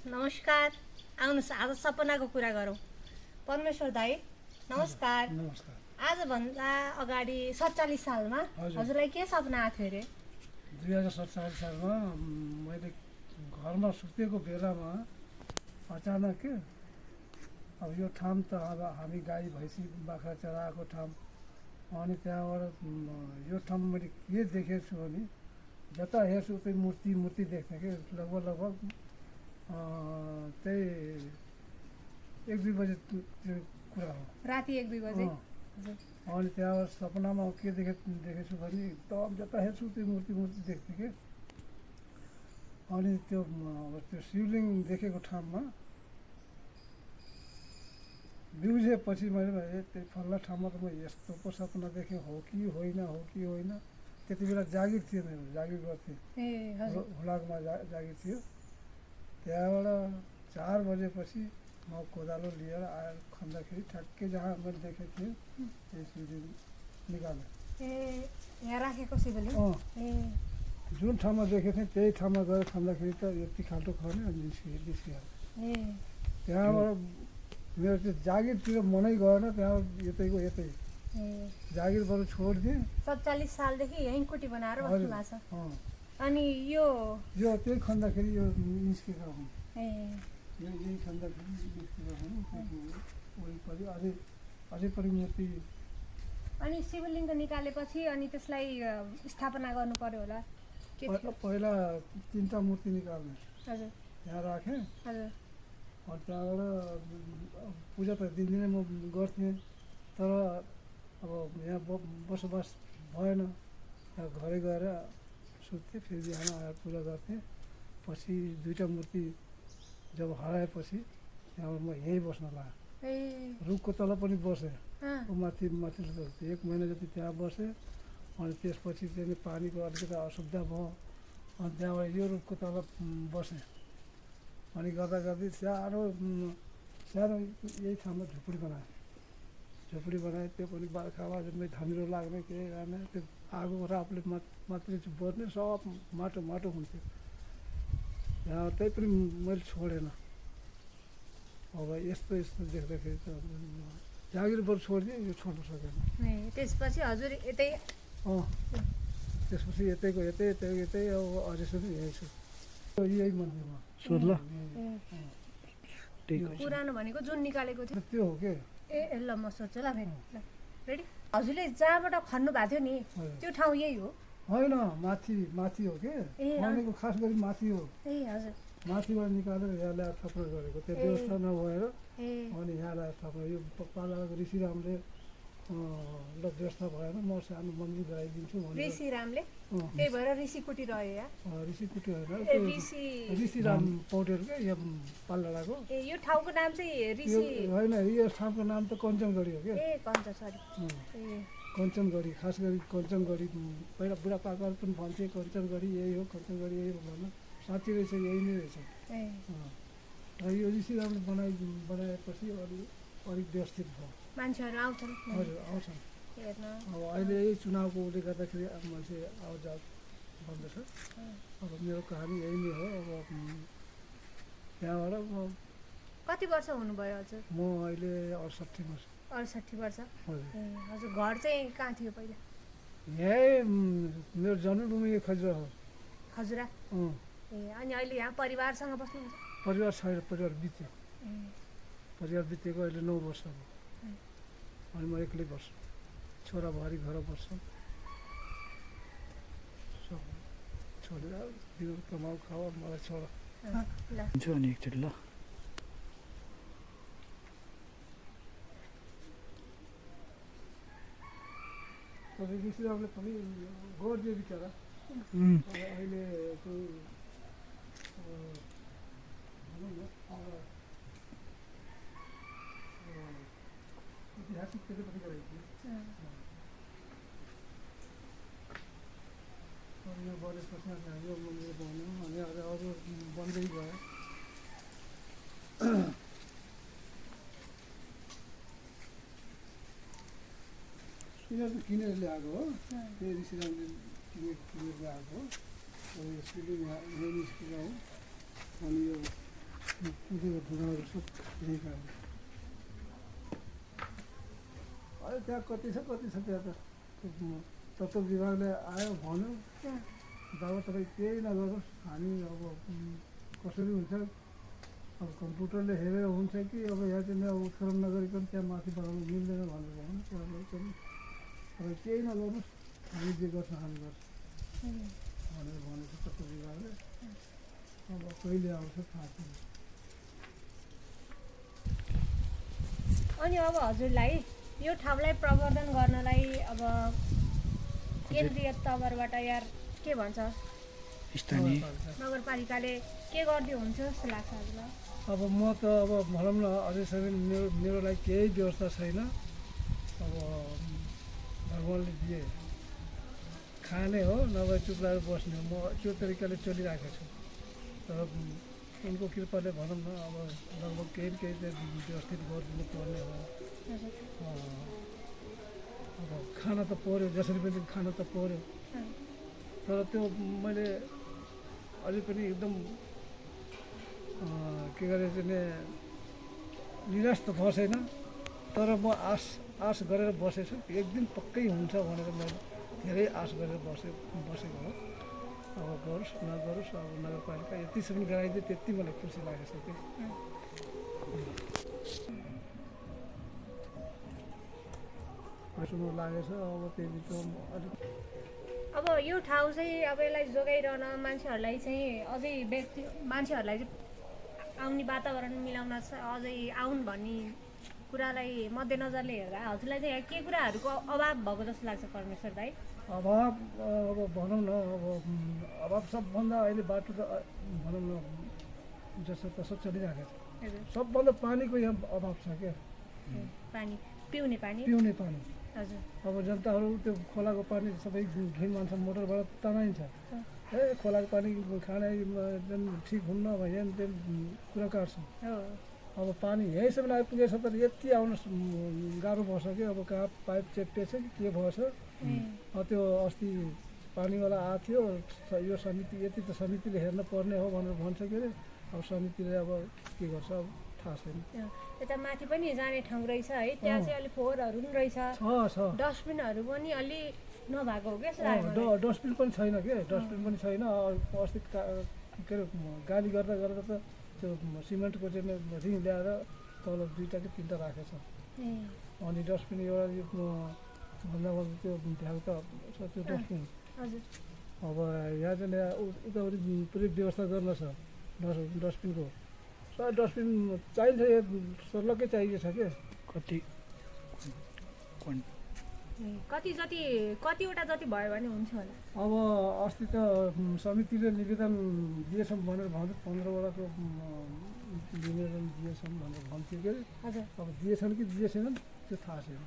नमस्कार। आउनुहोस् आज सपनाको कुरा गरौँ। परमेश्वर दाई नमस्कार। नमस्कार। आजभन्दा अगाडि 47 सालमा हजुरलाई के सपना आएको थियो अरे? 2047 सालमा मैले घरमा सुतेको बेलामा अचानक के अब यो ठाउँ त अब हामी गाई भैँसी बाख्रा चराएको ठाउँ, अनि त्यहाँबाट यो ठाउँ मैले के देखेको छु भने जता हेर्छु उतै मूर्ति देख्थेँ कि लगभग त्यही 1-2 बजे त्यो कुरा हो, राति 1-2 बजे। अनि त्यहाँबाट सपनामा के देखेको छु भने एकदम जता हेर्छु त्यो मूर्ति देख्थेँ कि। अनि त्यो शिवलिङ्ग देखेको ठाउँमा बिउजेपछि मैले त्यही फल्ला ठाउँमा त म यस्तो पो सपना देखेँ, हो कि होइन। त्यति बेला जागिर थियो, मेरो जागिर गर्थेँ, हुलाकमा जागिर थियो। त्यहाँबाट 4 बजेपछि म कोदालो लिएर आएर खन्दाखेरि ठ्याक्कै जहाँ मैले देखेको थिएँ त्यही शिवलिङ्ग निकालेँ। यहाँ राखेको शिवलिङ्ग? जुन ठाउँमा देखेको थिएँ त्यही ठाउँमा गएर खन्दाखेरि त यति खाल्टो खन्यो अनि निस्किहाल्यो। त्यहाँबाट मेरो त्यो जागिरतिर मनै गएन, त्यहाँबाट यतै जागिर बरु छोडिदिएँ। 47 सालदेखि यहीँ कुटी बनाएर बस्नु भएको छ। अनि यो त्यही खन्दाखेरि यो निस्केको हुँ, यही खन्दाखेरि निस्केको हुँ। वरिपरि अझै पनि मूर्ति। अनि शिवलिङ्ग निकालेपछि अनि त्यसलाई स्थापना गर्नु पर्यो होला? पहिला 3टा मूर्ति निकाल्ने, हजुर, यहाँ राखेँ। हजुर। अनि त्यहाँबाट पूजा त दिनदिनै म गर्थेँ, तर अब यहाँ बसोबास भएन, घरै गएर सुत्थेँ, फेरि बिहान आएर पूजा गर्थेँ। पछि 2टा मूर्ति जब हराएपछि त्यहाँबाट म यहीँ बस्न लाग्यो। रुखको तल पनि बसेँ, माथि 1 महिना जति त्यहाँ बसेँ। अनि त्यसपछि चाहिँ पानीको अलिकति असुविधा भयो, अनि त्यहाँबाट यो रुखको तल बसेँ। अनि गर्दै सानो यही ठाउँमा झुपडी बनाएँ। त्यो पनि बर्खामा जम्मै धमिलो लाग्ने के गर्ने, त्यो आगोको रापले मात्रै बस्ने, सब माटो हुन्थ्यो। त्यहाँ त्यही पनि मैले छोडेन। अब यस्तो देख्दाखेरि त जागिर बरु छोडिदिएँ, यो छोड्न सकेन। त्यसपछि हजुर यतै? त्यसपछि यतैको यतै अब अझैसम्म यही छु, यही मन्दिरमा। सोध ल, पुरानो भनेको जुन निकालेको थियो त्यो हो के? ल म सोध्छु ल। रेडी? हजुरले जहाँबाट खन्नु भएको थियो नि त्यो ठाउँ यही हो? होइन, माथि हो के, भनेको खास गरी माथि हो। हजुर। माथिबाट निकालेर यहाँ ल्याएर थप्न गरेको, त्यो व्यवस्था नभएर अनि यहाँ ल्याएर थप्न। यो पालाको ऋषिरामले ल व्यवस्था भएन, म सानो मन्दिर गराइदिन्छु भने। ऋषिरामले? त्यही भएर ऋषि कुटी रह्यो? ऋषिकुटी होइन, ऋषिराम पौडेल क्या, यहाँ पालडाँडाको। यो ठाउँको नाम चाहिँ ऋषि होइन, यो ठाउँको नाम त कञ्चनगढी हो क्या। कञ्चनगढी, खास गरी कञ्चनगढी। पहिला बुढापाकाहरू पनि भन्थे कञ्चनगढी यही हो, कञ्चनगढी यही हो भन्न। साँच्ची रहेछ, यही नै रहेछ। र यो ऋषिरामले बनाएपछि अलिक व्यवस्थित भयो, मान्छेहरू आउँछन्। हजुर आउँछन्। अब अहिले यही चुनावको उसले गर्दाखेरि अब मान्छे आउजाउ बन्दैछ। अब मेरो कहानी यही नै हो। अब त्यहाँबाट कति वर्ष हुनुभयो हजुर? म अहिले 68 वर्ष। 68 वर्ष? हजुर। घर चाहिँ कहाँ थियो पहिला? यही मेरो जन्मभूमि खजुरा हो। खजुरा? अनि अहिले यहाँ परिवारसँग बस्नुहुन्छ? परिवार छैन, परिवार बितेको अहिले 9 वर्ष भयो। अनि म एक्लै बस्छु, छोरा बुहारी घर बस्छन्। सब छोडेर दिनु कमाउ खाऊ, मलाई छोड। अनि एकचोटि ल। तपाईँ ऋषिरामले पनि गरिदियो बिचरा। अहिले चाहिँ भनौँ न ऐतिहासिक त्यसले पनि गराइदियो। यो बनेपछि यो मन्दिर बन्यो, अनि अरू बन्दै गयो। यिनीहरू किनेर ल्याएको हो, त्यही ऋषिरामले किनेर ल्याएको हो। शिवलिङ्ग यहीँ निस्केको हो। अनि यो ढुङ्गाहरू सब यहीँ काम अहिले त्यहाँ कति छ त्यहाँ त तत्त्व विभागले आयो भन्यो जब तपाईँ केही नगर्नुहोस् हामी अब कसरी हुन्छ अब कम्प्युटरले हेरेर हुन्छ कि अब यहाँ चाहिँ अब उत्खनन नगरिकन त्यहाँ माथि बढाउनु मिल्दैन भनेर भन्नु त्यहाँले एकदम तपाईँ केही नगर्नुहोस् हामी जे गर्छ हामी गर्छ भनेर भनेको तत्त्व विभागले अब कहिले आउँछ थाहा छैन। अनि अब हजुरलाई यो ठाउँलाई प्रवर्धन गर्नलाई अब केन्द्रीय तवरबाट यार के भन्छ स्थानीय नगरपालिकाले के गरिदियो हुन्छ जस्तो लाग्छ हजुरलाई? अब म त अब भनौँ न अझैसम्म मेरो लागि केही व्यवस्था छैन। अब भगवान्ले दिए खाने हो नभए चुप लागेर बस्ने हो, म त्यो तरिकाले चलिरहेको छु। तर उनको कृपाले भनौँ न अब लगभग केही न केही चाहिँ व्यवस्थित गरिदिनु पर्ने हो। अब खान त पऱ्यो, जसरी पनि खान त पऱ्यो। तर त्यो मैले अझै पनि एकदम के गरे चाहिँ निराश त भएको छैन। तर म आश गरेर बसेछु एक दिन पक्कै हुन्छ भनेर मैले धेरै आश गरेर बसेको हो। अब गरोस् नगरोस् अब नगरपालिका यतिसम्म गराइदियो त्यति मलाई खुसी लागेको छ कि सुन्नु लागेछ। अब त्यही अलिक अब यो ठाउँ चाहिँ अब यसलाई जोगाइरहन मान्छेहरूलाई चाहिँ अझै मान्छेहरूलाई चाहिँ आउने वातावरण मिलाउन अझै आउन् भन्ने कुरालाई मध्यनजरले हेर्दा हजुरलाई चाहिँ के कुराहरूको अभाव भएको जस्तो लाग्छ परमेश्वर दाइ? अभाव अब भनौँ न अब अभाव सबभन्दा अहिले बाटो त भनौँ न जस्तो तसो चलिरहेको छ। सबभन्दा पानीको यहाँ अभाव छ क्या। पानी पिउने पानी हजुर। अब जनताहरू त्यो खोलाको पानी सबै घिन मान्छ, मोटरबाट तनाइन्छ। खोलाको पानी खाने ठिक हुन्न यहाँ कुरा काट्छ। अब पानी यहीँसम्म आइपुगेछ तर यति आउनु गाह्रो भएछ कि अब कहाँ पाइप चेप्टेछ कि के भएछ। त्यो अस्ति पानीवाला आएको थियो, यो समिति यति त समितिले हेर्न पर्ने हो भनेर भन्छ के अरे। अब समितिले अब के गर्छ अब थाहा छैन। यता माथि पनि जाने ठाउँ रहेछ है, त्यहाँ चाहिँ अलि फोहोरहरू पनि रहेछ, डस्टबिनहरू पनि अलि नभएको हो क्या। डस्टबिन पनि छैन के, डस्टबिन पनि छैन। अस्ति के अरे गाली गर्दा त त्यो सिमेन्टको चाहिँ रिङ ल्याएर तल 2टा कि 3टा राखेको छ। अनि डस्टबिन एउटा यो भन्दा त्यो भ्यालका छ त्यो डस्टबिन। अब यहाँ चाहिँ उतापट्टि पुरै व्यवस्था गर्न छ डस्टबिनको। डस्टबिन चाहिन्छ, सर्लक्कै चाहिएको छ क्या। कतिवटा जति भयो भने हुन्छ होला। अब अस्ति त समितिले निवेदन दिएछौँ भनेर भन्थ्यो, 15वटाको निवेदन दिएछौँ भनेर भन्थ्यो कि अब दिएछन् कि दिएछैनन् त्यो थाहा छैन।